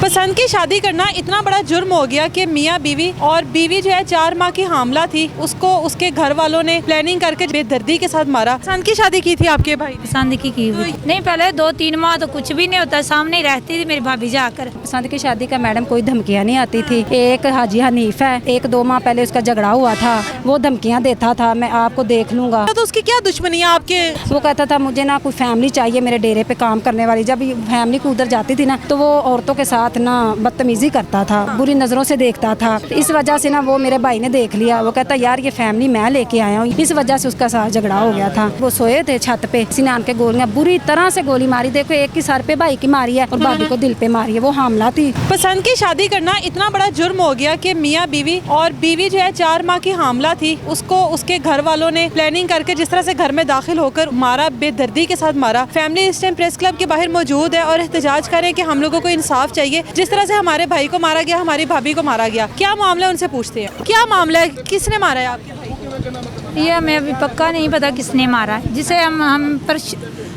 पसंद की शादी करना इतना बड़ा जुर्म हो गया कि मियाँ बीवी और बीवी जो है 4 माह की हामला थी, उसको उसके घर वालों ने प्लानिंग करके बेदर्दी के साथ मारा। पसंद की शादी की थी आपके भाई ने? पसंद की हुई नहीं, पहले 2-3 माह तो कुछ भी नहीं होता, सामने ही रहती थी मेरी भाभी जाकर। पसंद की शादी का मैडम कोई धमकियाँ नहीं आती थी। एक हाजी हनीफ है, 1-2 माह पहले उसका झगड़ा हुआ था, वो धमकियाँ देता था मैं आपको देख लूंगा। तो उसकी क्या दुश्मनी है आपके? वो कहता था मुझे ना कोई फैमिली चाहिए मेरे डेरे पे काम करने वाली। जब फैमिली को उधर जाती थी ना तो वो औरतों के साथ ना बदतमीजी करता था, बुरी नज़रों से देखता था। इस वजह से ना वो मेरे भाई ने देख लिया, वो कहता यार ये फैमिली मैं लेके आया हूँ। इस वजह से उसका साथ झगड़ा हो गया था। वो सोए थे छत पे, किसी ने आन के गोलियां बुरी तरह से गोली मारी। देखो एक की सर पे भाई की मारी है और भाभी को दिल पे मारी है, वो हामला थी। पसंद की शादी करना इतना बड़ा जुर्म हो गया कि मियाँ बीवी और बीवी जो है 4 माह की हामला थी, उसको उसके घर वालों ने प्लानिंग करके जिस तरह से घर में दाखिल होकर मारा, बेदर्दी के साथ मारा। फैमिली इस टाइम प्रेस क्लब के बाहर मौजूद है और एहतजाज करें कि हम लोगों को इंसाफ चाहिए। जिस तरह से हमारे भाई को मारा गया, हमारी भाभी को मारा गया, क्या मामला उनसे पूछते हैं। क्या मामला है, किसने मारा है आपके भाई? ये हमें अभी पक्का नहीं पता किसने मारा है। जिसे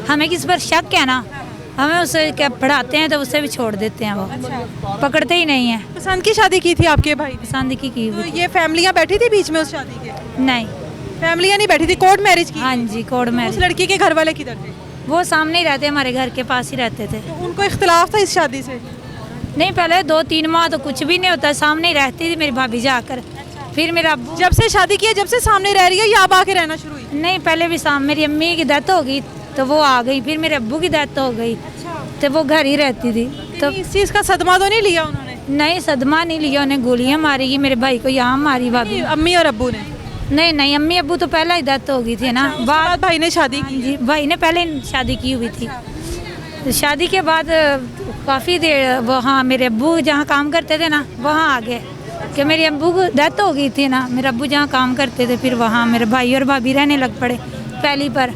हमें किस पर शक है ना, हमें उसे क्या पढ़ाते हैं तो उससे भी छोड़ देते हैं, वो पकड़ते ही नहीं है। पसंद की शादी की थी आपके भाई ने? पसंद की हुई तो ये फैमिलियाँ बैठी थी बीच में उस शादी के? नहीं, फैमिलियाँ नहीं बैठी थी, कोर्ट मैरिज की? हाँ जी, कोर्ट में। उस लड़की के घर वाले किधर थे? वो सामने ही रहते, हमारे घर के पास ही रहते थे। तो उनको इख्तिलाफ था इस शादी से? नहीं, पहले 2-3 माह तो कुछ भी नहीं होता, सामने ही रहती थी मेरी भाभी जाकर। फिर मेरा अब्बू, जब से शादी की है, जब से सामने रह रही है या अब आके रहना शुरू हुई? नहीं पहले भी मेरी अम्मी की डेथ हो गई तो वो आ गई, फिर मेरे अब्बू की डेथ हो गई तो वो घर ही रहती थी। तो इस चीज़ का सदमा तो नहीं लिया उन्होंने? नहीं, सदमा नहीं लिया, उन्हें गोलियां मारी मेरे भाई को, यहाँ मारी भाभी। अम्मी और अब्बू ने? नहीं, अम्मी अब्बू तो पहले ही डेथ हो गई थी ना। बाद भाई ने शादी की? जी, भाई ने पहले शादी की हुई थी। तो शादी के बाद काफ़ी देर वहाँ मेरे अब्बू जहाँ काम करते थे ना वहाँ आ गए कि मेरे अब्बू को डेथ हो गई थी ना। मेरे अब्बू जहाँ काम करते थे, फिर वहाँ मेरे भाई और भाभी रहने लग पड़े पहली पर।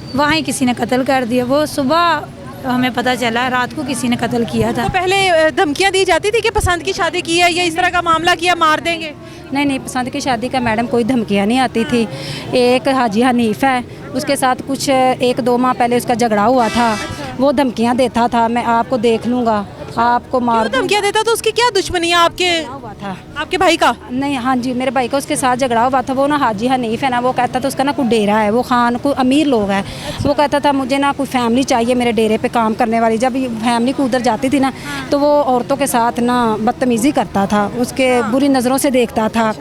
वहाँ ही किसी ने कत्ल कर दिया। वो सुबह हमें पता चला रात को किसी ने कत्ल किया था। तो पहले धमकियाँ दी जाती थी कि पसंद की शादी की है या इस तरह का मामला किया मार देंगे? नहीं, पसंद की शादी का मैडम कोई धमकियाँ नहीं आती थी। एक हाजी हनीफ है, उसके साथ कुछ 1-2 माह पहले उसका झगड़ा हुआ था, वो धमकियाँ देता था मैं आपको देख लूँगा, आपको मार दूँगा। धमकियाँ देता तो उसकी क्या दुश्मनी है आपके? हुआ था आपके भाई का? नहीं, हाँ जी, मेरे भाई का उसके साथ झगड़ा हुआ था। वो ना हाजी हनीफ है ना, वो कहता था उसका ना कोई डेरा है, वो खान कोई अमीर लोग है। वो कहता था मुझे ना कोई फैमिली चाहिए मेरे डेरे पे काम करने वाली। जब फैमिली को उधर जाती थी ना तो वो औरतों के साथ ना बदतमीजी करता था, उसके बुरी नज़रों से देखता था।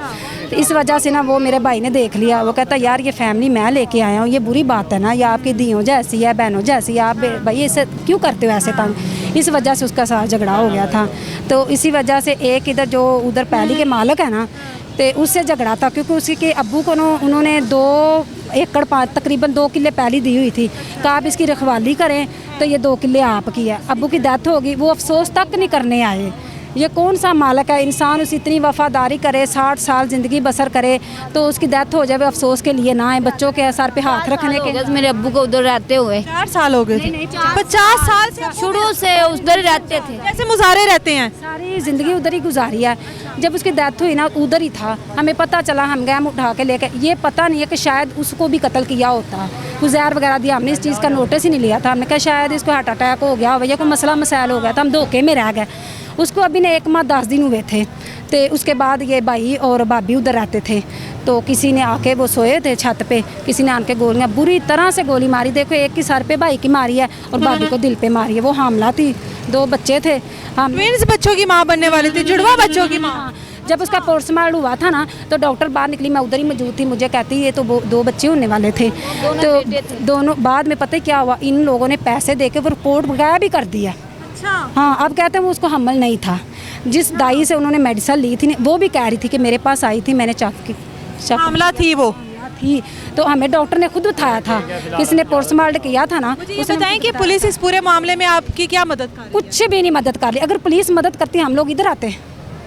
तो इस वजह से ना वो मेरे भाई ने देख लिया, वो कहता यार ये फैमिली मैं लेके आया हूँ, ये बुरी बात है ना, ये आपकी दियों जैसी है, बहनों जैसी है, आप भाई इसे क्यों करते हो ऐसे तंग। इस वजह से उसका साथ झगड़ा हो गया था। तो इसी वजह से एक इधर जो उधर पहली के मालिक है ना, तो उससे झगड़ा था क्योंकि उसके अब्बू को उन्होंने 2 एकड़ तकरीबन 2 किले पहली दी हुई थी। कहा आप इसकी रखवाली करें तो ये 2 किले आपकी है। अब्बू की डेथ होगी, वो अफसोस तक नहीं करने आए। ये कौन सा मालिक है, इंसान उस इतनी वफादारी करे, 60 साल ज़िंदगी बसर करे तो उसकी डेथ हो जाए अफसोस के लिए ना है, बच्चों के सर पे हाथ रखने के। मेरे अब्बू को उधर रहते हुए 4 साल हो गए? 50 साल से शुरू से उधर रहते थे। कैसे मुजारे रहते हैं? सारी ज़िंदगी उधर ही गुजारी है। जब उसकी डेथ हुई ना उधर ही था, हमें पता चला, हम गए उठा के लेके। ये पता नहीं है कि शायद उसको भी कत्ल किया होता, गुजैर वगैरह दिया, हमने इस चीज़ का नोटिस ही नहीं लिया था। हमने कहा शायद इसको हार्ट अटैक हो गया हो या कोई मसला मसाइल हो गया था, हम धोखे में रह गए। उसको अभी ने 1 माह 10 दिन हुए थे। तो उसके बाद ये भाई और भाभी उधर रहते थे, तो किसी ने आके, वो सोए थे छत पे, किसी ने आन के गोलियां बुरी तरह से गोली मारी। देखो एक की सर पे भाई की मारी है और भाभी को दिल पे मारी है, वो हामला थी, 2 बच्चे थे। हम ट्विंस बच्चों की माँ बनने वाली थी, जुड़वा बच्चों की माँ। जब उसका पोस्टमार्टम हुआ था ना तो डॉक्टर बाहर निकली, मैं उधर ही मौजूद थी, मुझे कहती ये तो 2 बच्चे होने वाले थे। तो दोनों बाद में पता क्या हुआ, इन लोगों ने पैसे दे के वो रिपोर्ट वगैरह भी कर दिया। हाँ, अब कहते हैं वो उसको हमल नहीं था। जिस दाई से उन्होंने मेडिसिन ली थी वो भी कह रही थी कि मेरे पास आई थी, मैंने मामला थी वो थी। तो हमें डॉक्टर ने खुद बताया था, किसने पोस्टमार्टम किया था ना। मुझे ये बताएं कि पुलिस इस पूरे मामले में आपकी क्या मदद कर रही है? कुछ भी नहीं मदद कर रही। अगर पुलिस मदद करती हम लोग इधर आते।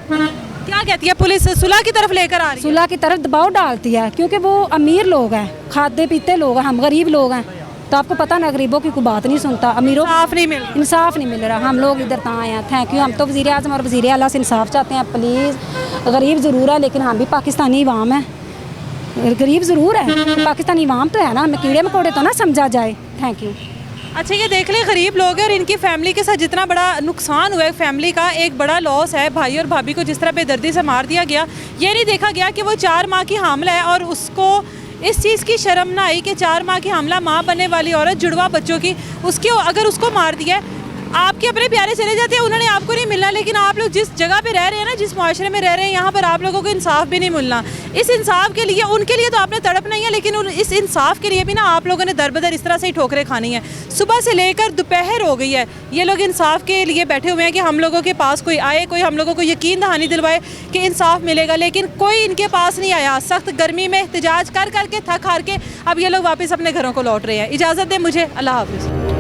क्या कहती है पुलिस? सुलह की तरफ लेकर आ रही है? सुलह की तरफ दबाव डालती है क्योंकि वो अमीर लोग हैं, खाते पीते लोग हैं, हम गरीब लोग हैं। तो आपको पता ना, गरीबों की कोई बात नहीं सुनता, अमीरों इंसाफ नहीं मिल रहा। हम लोग इधर कहाँ आए हैं, थैंक यू। हम तो वज़ीर आज़म और वज़ीर आला से इंसाफ चाहते हैं। प्लीज़, गरीब ज़रूर है लेकिन हम भी पाकिस्तानी अवाम है, गरीब ज़रूर है, पाकिस्तानी अवाम तो है ना, हमें कीड़े मकोड़े तो ना समझा जाए। Thank you. अच्छा, ये देख ले गरीब लोग हैं और इनकी फैमिली के साथ जितना बड़ा नुकसान हुआ है, फैमिली का एक बड़ा लॉस है। भाई और भाभी को जिस तरह बेदर्दी से मार दिया गया, ये नहीं देखा गया कि वो 4 माह की हामला है और उसको इस चीज़ की शर्म ना आई कि 4 माह की हामला माँ बनने वाली औरत, जुड़वा बच्चों की, उसकी अगर उसको मार दिया है, आपके अपने प्यारे चले जाते हैं, उन्होंने आपको नहीं मिलना। लेकिन आप लोग जिस जगह पे रह रहे हैं ना, जिस माशरे में रह रहे हैं, यहाँ पर आप लोगों को इंसाफ भी नहीं मिलना। इस इंसाफ के लिए, उनके लिए तो आपने तड़पना ही है, लेकिन इस इंसाफ के लिए भी ना आप लोगों ने दर बदर इस तरह से ही ठोकरें खानी है। सुबह से लेकर दोपहर हो गई है, ये लोग इंसाफ के लिए बैठे हुए हैं कि हम लोगों के पास कोई आए, कोई हम लोगों को यकीन दहानी दिलवाए कि इंसाफ मिलेगा, लेकिन कोई इनके पास नहीं आया। सख्त गर्मी में एहतजाज कर करके थक हार के अब ये लोग वापस अपने घरों को लौट रहे हैं। इजाज़त दें मुझे, अल्लाह हाफिज़।